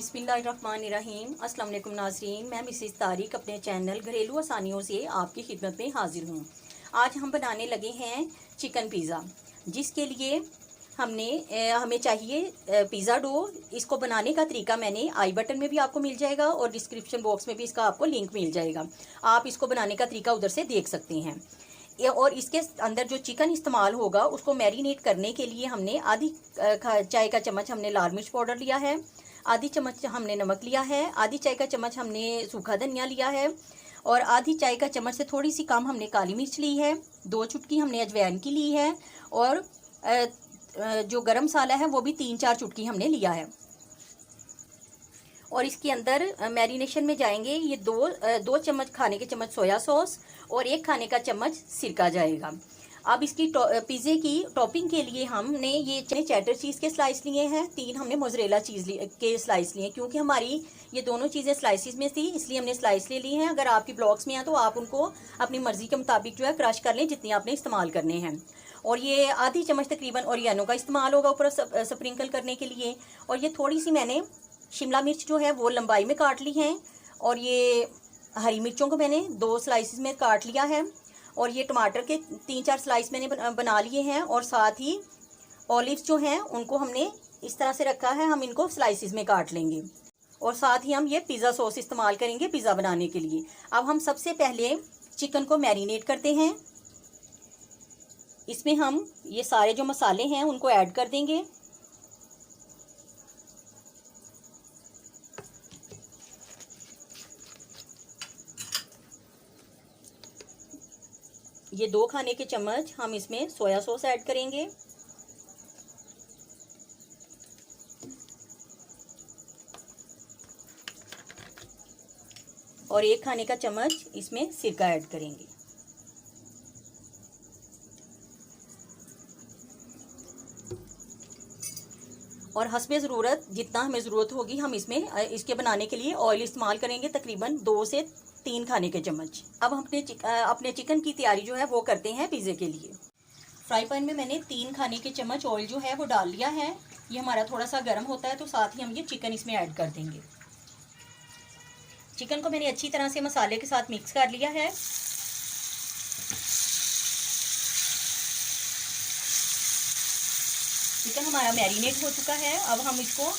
बिस्मिल्लाहिर्रहमानिर्रहीम। अस्सलाम वालेकुम नाज़रीन, मैं मिसेस तारिक अपने चैनल घरेलू आसानियों से आपकी खिदमत में हाजिर हूँ। आज हम बनाने लगे हैं चिकन पिज़्ज़ा, जिसके लिए हमें चाहिए पिज़्ज़ा डो। इसको बनाने का तरीका मैंने आई बटन में भी आपको मिल जाएगा और डिस्क्रिप्शन बॉक्स में भी इसका आपको लिंक मिल जाएगा। आप इसको बनाने का तरीका उधर से देख सकते हैं। और इसके अंदर जो चिकन इस्तेमाल होगा उसको मैरिनेट करने के लिए हमने आधी चाय का चम्मच हमने लाल मिर्च पाउडर लिया है, आधी चम्मच हमने नमक लिया है, आधी चाय का चम्मच हमने सूखा धनिया लिया है और आधी चाय का चम्मच से थोड़ी सी कम हमने काली मिर्च ली है, 2 चुटकी हमने अजवाइन की ली है और जो गरम मसाला है वो भी 3-4 चुटकी हमने लिया है। और इसके अंदर मैरिनेशन में जाएंगे ये दो चम्मच खाने के चम्मच सोया सॉस और 1 खाने का चम्मच सिरका जाएगा। अब इसकी पिज़्ज़े की टॉपिंग के लिए हमने ये चेडर चीज़ के स्लाइस लिए हैं, 3 हमने मोज़रेला चीज़ के स्लाइस लिए, क्योंकि हमारी ये दोनों चीज़ें स्लाइसिस में थी इसलिए हमने स्लाइस ले ली हैं। अगर आपकी ब्लॉक्स में हैं तो आप उनको अपनी मर्ज़ी के मुताबिक जो है क्रश कर लें जितनी आपने इस्तेमाल करने हैं। और ये आधी चम्मच तकरीबन ओरिगानो का इस्तेमाल होगा ऊपर स्प्रिंकल करने के लिए। और ये थोड़ी सी मैंने शिमला मिर्च जो है वो लंबाई में काट ली हैं और ये हरी मिर्चों को मैंने 2 स्लाइसिस में काट लिया है और ये टमाटर के 3-4 स्लाइस मैंने बना लिए हैं। और साथ ही ऑलिव्स जो हैं उनको हमने इस तरह से रखा है, हम इनको स्लाइसिस में काट लेंगे। और साथ ही हम ये पिज़्ज़ा सॉस इस्तेमाल करेंगे पिज़्ज़ा बनाने के लिए। अब हम सबसे पहले चिकन को मैरिनेट करते हैं। इसमें हम ये सारे जो मसाले हैं उनको ऐड कर देंगे। ये 2 खाने के चम्मच हम इसमें सोया सॉस ऐड करेंगे। और 1 खाने का चम्मच इसमें सिरका ऐड करेंगे। और हस्बे ज़रूरत जितना हमें ज़रूरत होगी हम इसमें इसके बनाने के लिए ऑयल इस्तेमाल करेंगे, तकरीबन 2 से 3 खाने के चम्मच। अब हम अपने चिकन की तैयारी जो है वो करते हैं पिज़्ज़े के लिए। फ्राई पैन में मैंने 3 खाने के चम्मच ऑयल जो है वो डाल लिया है। ये हमारा थोड़ा सा गर्म होता है तो साथ ही हम ये चिकन इसमें ऐड कर देंगे। चिकन को मैंने अच्छी तरह से मसाले के साथ मिक्स कर लिया है। चिकन हमारा मैरिनेट हो चुका है। अब हम इसको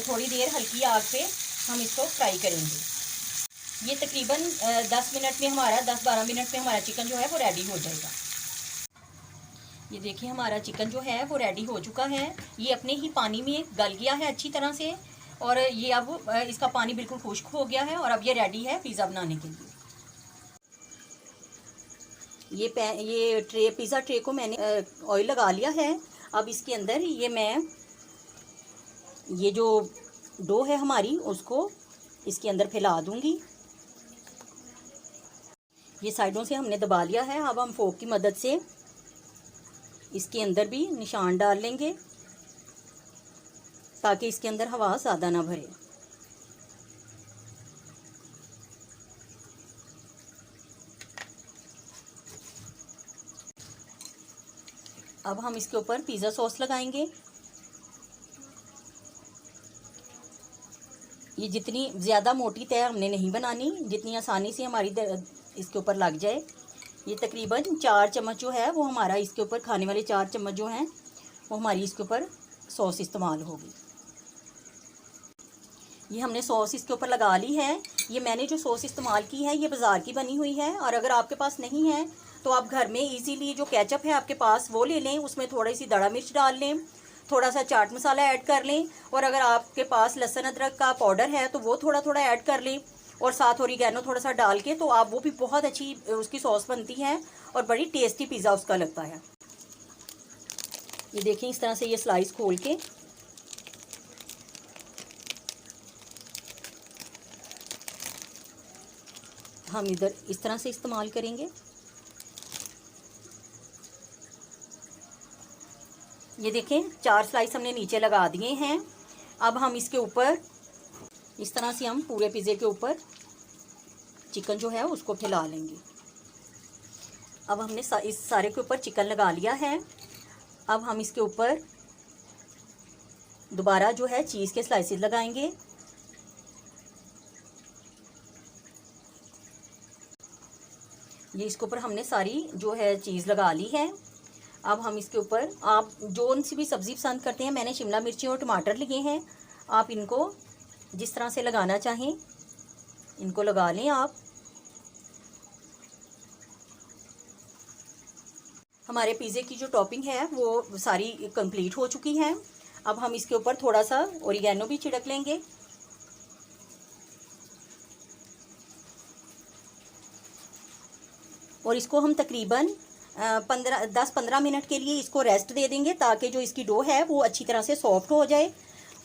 थोड़ी देर हल्की आग पे हम इसको फ्राई करेंगे। ये तकरीबन 10 मिनट में हमारा 10-12 मिनट में हमारा चिकन जो है वो रेडी हो जाएगा। ये देखिए हमारा चिकन जो है वो रेडी हो चुका है। ये अपने ही पानी में गल गया है अच्छी तरह से और ये अब इसका पानी बिल्कुल खुश्क हो गया है और अब ये रेडी है पिज़्ज़ा बनाने के लिए। ये पिज़्ज़ा ट्रे को मैंने ऑयल लगा लिया है। अब इसके अंदर ये जो डो है हमारी उसको इसके अंदर फैला दूंगी। ये साइडों से हमने दबा लिया है। अब हम फोक की मदद से इसके अंदर भी निशान डाल लेंगे ताकि इसके अंदर हवा ज़्यादा ना भरे। अब हम इसके ऊपर पिज़्ज़ा सॉस लगाएंगे। ये जितनी ज़्यादा मोटी तय हमने नहीं बनानी, जितनी आसानी से हमारी इसके ऊपर लग जाए। ये तकरीबन 4 चम्मच जो है वो हमारा इसके ऊपर खाने वाले 4 चम्मच जो हैं वो हमारी इसके ऊपर सॉस इस्तेमाल होगी। ये हमने सॉस इसके ऊपर लगा ली है। ये मैंने जो सॉस इस्तेमाल की है ये बाज़ार की बनी हुई है और अगर आपके पास नहीं है तो आप घर में इजीली जो केचप है आपके पास वो ले लें, उसमें थोड़ी सी दड़ा मिर्च डाल लें, थोड़ा सा चाट मसाला ऐड कर लें और अगर आपके पास लहसुन अदरक का पाउडर है तो वो थोड़ा थोड़ा ऐड कर लें और साथ ओरिगैनो थोड़ा सा डाल के तो आप वो भी बहुत अच्छी उसकी सॉस बनती है और बड़ी टेस्टी पिज़्ज़ा उसका लगता है। ये देखें इस तरह से ये स्लाइस खोल के हम इधर इस तरह से इस्तेमाल करेंगे। ये देखें 4 स्लाइस हमने नीचे लगा दिए हैं। अब हम इसके ऊपर इस तरह से हम पूरे पिज़्ज़े के ऊपर चिकन जो है उसको फैला लेंगे। अब हमने इस सारे के ऊपर चिकन लगा लिया है। अब हम इसके ऊपर दोबारा जो है चीज़ के स्लाइसेस लगाएंगे ये इसके ऊपर हमने सारी जो है चीज़ लगा ली है। अब हम इसके ऊपर आप जो सी भी सब्ज़ी पसंद करते हैं, मैंने शिमला मिर्ची और टमाटर लिए हैं, आप इनको जिस तरह से लगाना चाहें इनको लगा लें आप। हमारे पिज़्ज़े की जो टॉपिंग है वो सारी कंप्लीट हो चुकी है। अब हम इसके ऊपर थोड़ा सा ओरिगेनो भी छिड़क लेंगे। और इसको हम तकरीबन 10-15 मिनट के लिए इसको रेस्ट दे देंगे ताकि जो इसकी डो है वो अच्छी तरह से सॉफ्ट हो जाए।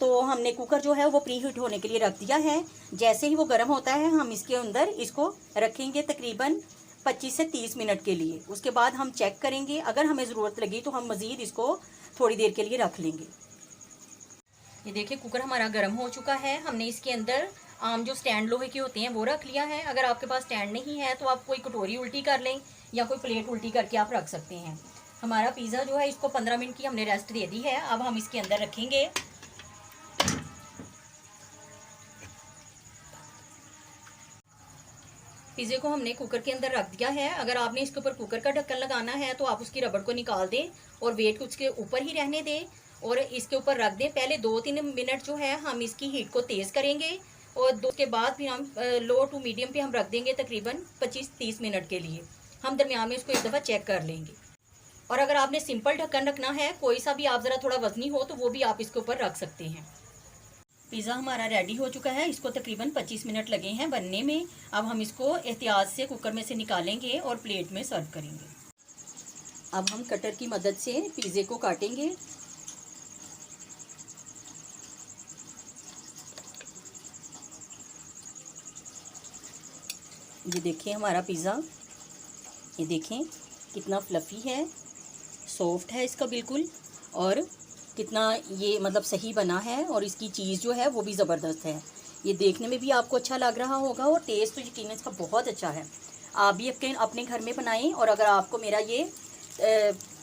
तो हमने कुकर जो है वो प्री हीट होने के लिए रख दिया है। जैसे ही वो गर्म होता है हम इसके अंदर इसको रखेंगे तकरीबन 25 से 30 मिनट के लिए। उसके बाद हम चेक करेंगे, अगर हमें ज़रूरत लगी तो हम मज़ीद इसको थोड़ी देर के लिए रख लेंगे। ये देखिए कुकर हमारा गर्म हो चुका है। हमने इसके अंदर आम जो स्टैंड लोहे के होते हैं वो रख लिया है। अगर आपके पास स्टैंड नहीं है तो आप कोई कटोरी उल्टी कर लें या कोई प्लेट उल्टी करके आप रख सकते हैं। हमारा पिज़्ज़ा जो है इसको 15 मिनट की हमने रेस्ट दे दी है। अब हम इसके अंदर रखेंगे पिज़्ज़े को। हमने कुकर के अंदर रख दिया है। अगर आपने इसके ऊपर कुकर का ढक्कन लगाना है तो आप उसकी रबड़ को निकाल दें और वेट उसके ऊपर ही रहने दें और इसके ऊपर रख दें। पहले 2-3 मिनट जो है हम इसकी हीट को तेज़ करेंगे और उसके बाद फिर हम लो टू मीडियम पे हम रख देंगे तकरीबन 25-30 मिनट के लिए। हम दरमियान में इसको एक दफ़ा चेक कर लेंगे। और अगर आपने सिंपल ढक्कन रखना है, कोई सा भी आप ज़रा थोड़ा वजनी हो तो वो भी आप इसके ऊपर रख सकते हैं। पिज़्ज़ा हमारा रेडी हो चुका है। इसको तकरीबन 25 मिनट लगे हैं बनने में। अब हम इसको एहतियात से कुकर में से निकालेंगे और प्लेट में सर्व करेंगे। अब हम कटर की मदद से पिज़्ज़े को काटेंगे। ये देखें हमारा पिज़्ज़ा, ये देखें कितना फ्लफ़ी है, सॉफ्ट है इसका बिल्कुल, और कितना ये मतलब सही बना है। और इसकी चीज़ जो है वो भी ज़बरदस्त है। ये देखने में भी आपको अच्छा लग रहा होगा और टेस्ट तो यकीनन इसका बहुत अच्छा है। आप भी अपने घर में बनाएं। और अगर आपको मेरा ये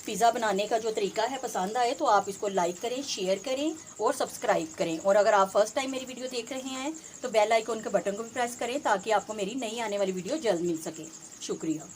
पिज़्ज़ा बनाने का जो तरीका है पसंद आए तो आप इसको लाइक करें, शेयर करें और सब्सक्राइब करें। और अगर आप फर्स्ट टाइम मेरी वीडियो देख रहे हैं तो बेल आइकन के बटन को भी प्रेस करें ताकि आपको मेरी नई आने वाली वीडियो जल्द मिल सके। शुक्रिया।